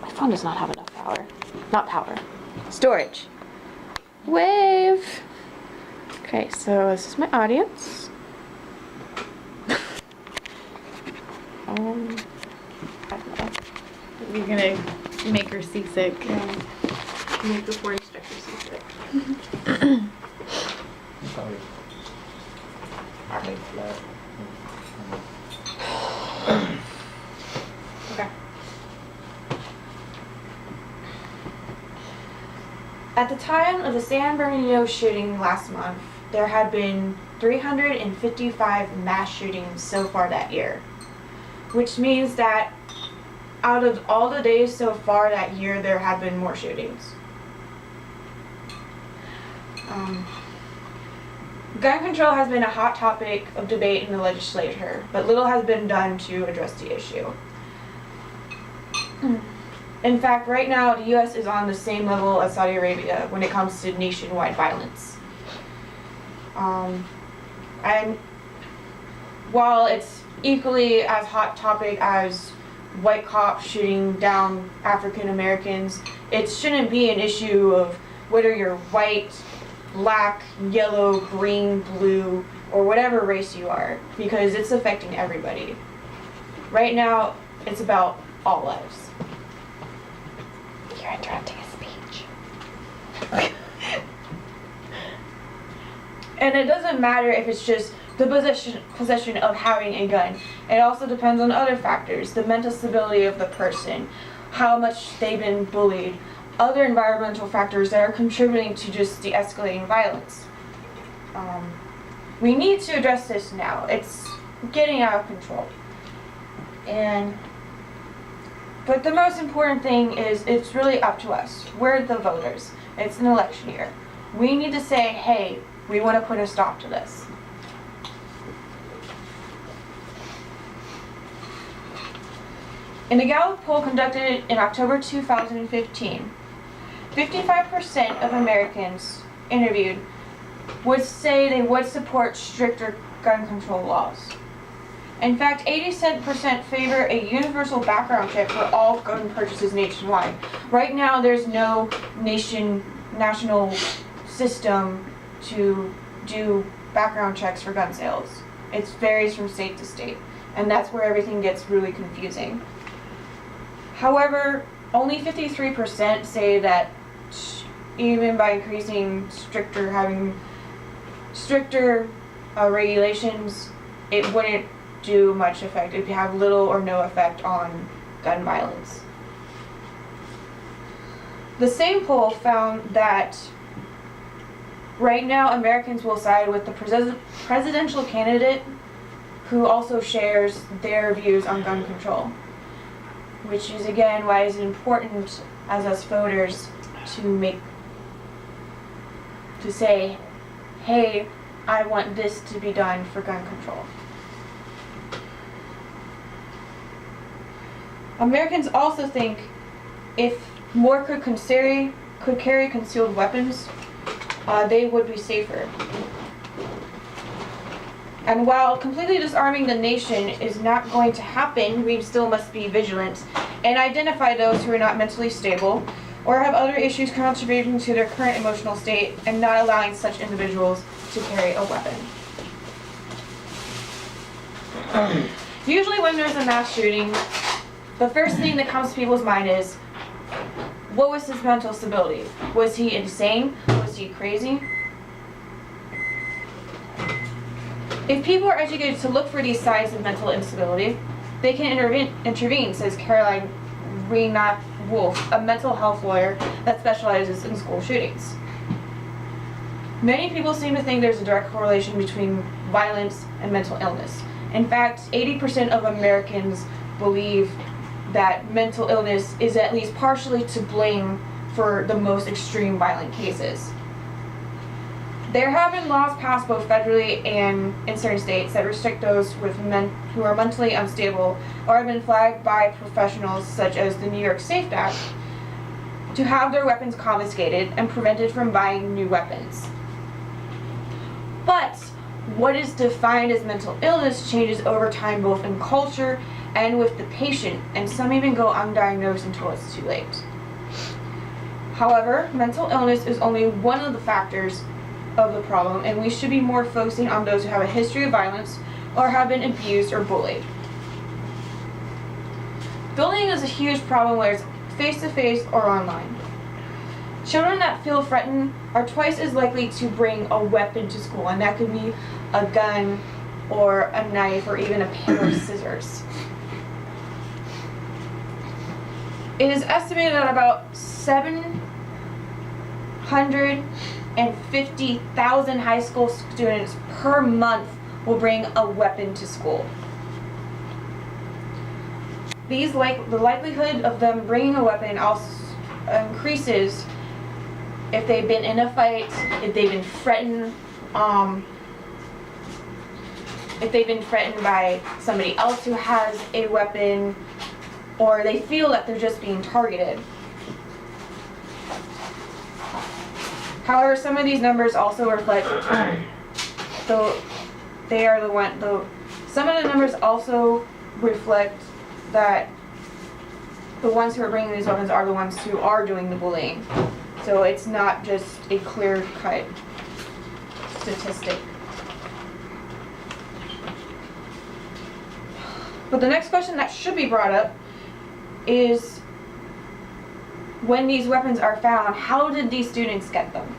My phone does not have enough power. Not power. Storage. Wave. Okay, so this is my audience. I don't know. You're gonna make her seasick. Yeah. Make the 4 instructor seasick. Okay. At the time of the San Bernardino shooting last month, there had been 355 mass shootings so far that year, which means that out of all the days so far that year, there have been more shootings. Gun control has been a hot topic of debate in the legislature, but little has been done to address the issue. In fact, right now, the U.S. is on the same level as Saudi Arabia when it comes to nationwide violence. And while it's equally as hot topic as white cops shooting down African Americans, it shouldn't be an issue of whether you're white, black, yellow, green, blue, or whatever race you are, because it's affecting everybody. Right now, it's about all lives. You're interrupting his speech. And it doesn't matter if it's just the possession of having a gun. It also depends on other factors, the mental stability of the person, how much they've been bullied, other environmental factors that are contributing to just the escalating violence. We need to address this now. It's getting out of control. But the most important thing is it's really up to us. We're the voters. It's an election year. We need to say, hey, we want to put a stop to this. In a Gallup poll conducted in October 2015, 55% of Americans interviewed would say they would support stricter gun control laws. In fact, 87% favor a universal background check for all gun purchases nationwide. Right now, there's no national system to do background checks for gun sales. It varies from state to state, and that's where everything gets really confusing. However, only 53% say that even by increasing having stricter regulations, it wouldn't do much effect. It would have little or no effect on gun violence. The same poll found that right now Americans will side with the presidential candidate who also shares their views on gun control, which is again why it's important as us voters to say, hey, I want this to be done for gun control. Americans also think if more could carry concealed weapons, they would be safer. And while completely disarming the nation is not going to happen, we still must be vigilant and identify those who are not mentally stable or have other issues contributing to their current emotional state and not allowing such individuals to carry a weapon. Usually when there's a mass shooting, the first thing that comes to people's mind is, what was his mental stability? Was he insane? Was he crazy? If people are educated to look for these signs of mental instability, they can intervene, says Caroline Rena Wolf, a mental health lawyer that specializes in school shootings. Many people seem to think there's a direct correlation between violence and mental illness. In fact, 80% of Americans believe that mental illness is at least partially to blame for the most extreme violent cases. There have been laws passed both federally and in certain states that restrict those with men who are mentally unstable or have been flagged by professionals such as the New York SAFE Act to have their weapons confiscated and prevented from buying new weapons. But what is defined as mental illness changes over time both in culture and with the patient, and some even go undiagnosed until it's too late. However, mental illness is only one of the factors of the problem, and we should be more focusing on those who have a history of violence or have been abused or bullied. Bullying is a huge problem, whether it's face-to-face or online. Children that feel threatened are twice as likely to bring a weapon to school, and that could be a gun or a knife or even a pair of scissors. It is estimated that about 750,000 high school students per month will bring a weapon to school. The likelihood of them bringing a weapon also increases if they've been in a fight, if they've been threatened, by somebody else who has a weapon, or they feel that they're just being targeted. However, some of these numbers also reflect, some of the numbers also reflect that the ones who are bringing these weapons are the ones who are doing the bullying. So it's not just a clear-cut statistic. But the next question that should be brought up is, when these weapons are found, how did these students get them?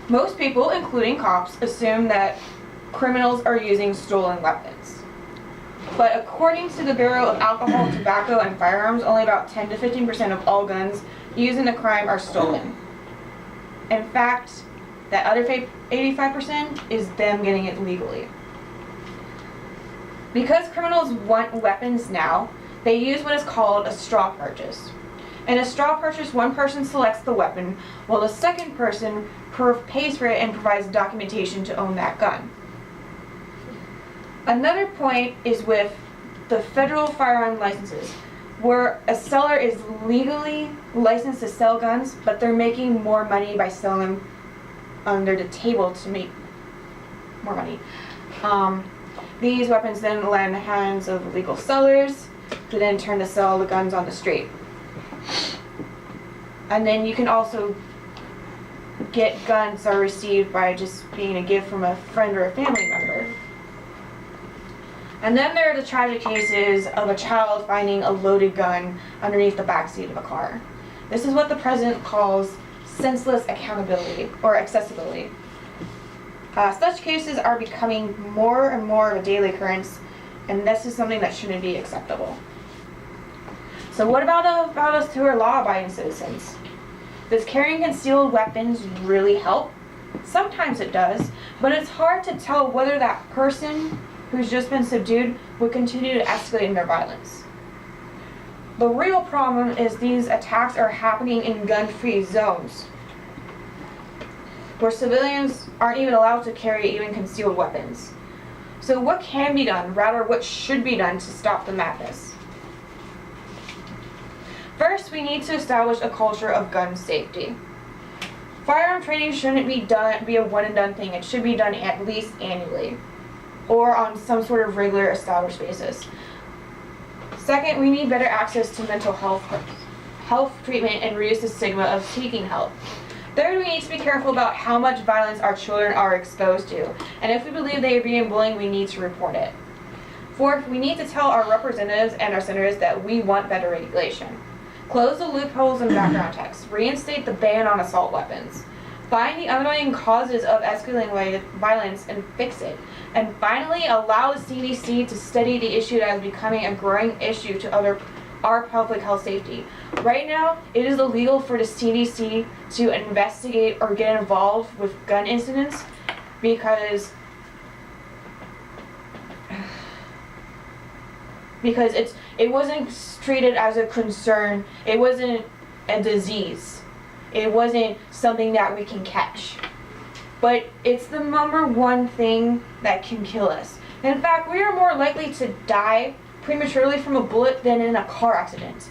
Most people, including cops, assume that criminals are using stolen weapons. But according to the Bureau of Alcohol, Tobacco, and Firearms, only about 10 to 15% of all guns used in a crime are stolen. In fact, that other 85% is them getting it legally. Because criminals want weapons now, they use what is called a straw purchase. In a straw purchase, one person selects the weapon, while the second person pays for it and provides documentation to own that gun. Another point is with the federal firearm licenses, where a seller is legally licensed to sell guns, but they're making more money by selling them under the table to make more money. These weapons then land in the hands of illegal sellers, who then turn to sell the guns on the street. And then you can also get guns that are received by just being a gift from a friend or a family member. And then there are the tragic cases of a child finding a loaded gun underneath the backseat of a car. This is what the president calls senseless accountability or accessibility. Such cases are becoming more and more of a daily occurrence, and this is something that shouldn't be acceptable. So what about us who are law-abiding citizens? Does carrying concealed weapons really help? Sometimes it does, but it's hard to tell whether that person who's just been subdued would continue to escalate in their violence. The real problem is these attacks are happening in gun-free zones, where civilians aren't even allowed to carry even concealed weapons. So what can be done, rather what should be done to stop the madness? First, we need to establish a culture of gun safety. Firearm training shouldn't be a one and done thing. It should be done at least annually, or on some sort of regular established basis. Second, we need better access to mental health treatment and reduce the stigma of seeking help. Third, we need to be careful about how much violence our children are exposed to, and if we believe they are being bullied, we need to report it. Fourth, we need to tell our representatives and our senators that we want better regulation. Close the loopholes in background checks. Reinstate the ban on assault weapons. Find the underlying causes of escalating violence and fix it. And finally, allow the CDC to study the issue that is becoming a growing issue to our public health safety. Right now, it is illegal for the CDC to investigate or get involved with gun incidents because it wasn't treated as a concern. It wasn't a disease. It wasn't something that we can catch. But it's the number one thing that can kill us. In fact, we are more likely to die prematurely from a bullet than in a car accident.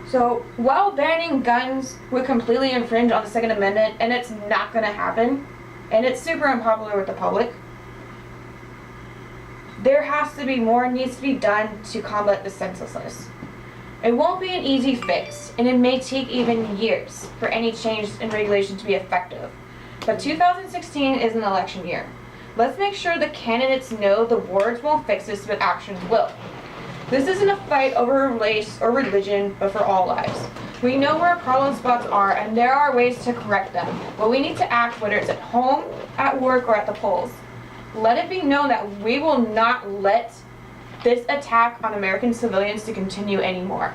So while banning guns would completely infringe on the Second Amendment, and it's not going to happen, and it's super unpopular with the public. There has to be more needs to be done to combat the senselessness. It won't be an easy fix, and it may take even years for any change in regulation to be effective. But 2016 is an election year. Let's make sure the candidates know the words won't fix this, but actions will. This isn't a fight over race or religion, but for all lives. We know where problem spots are, and there are ways to correct them, but we need to act whether it's at home, at work, or at the polls. Let it be known that we will not let this attack on American civilians to continue anymore.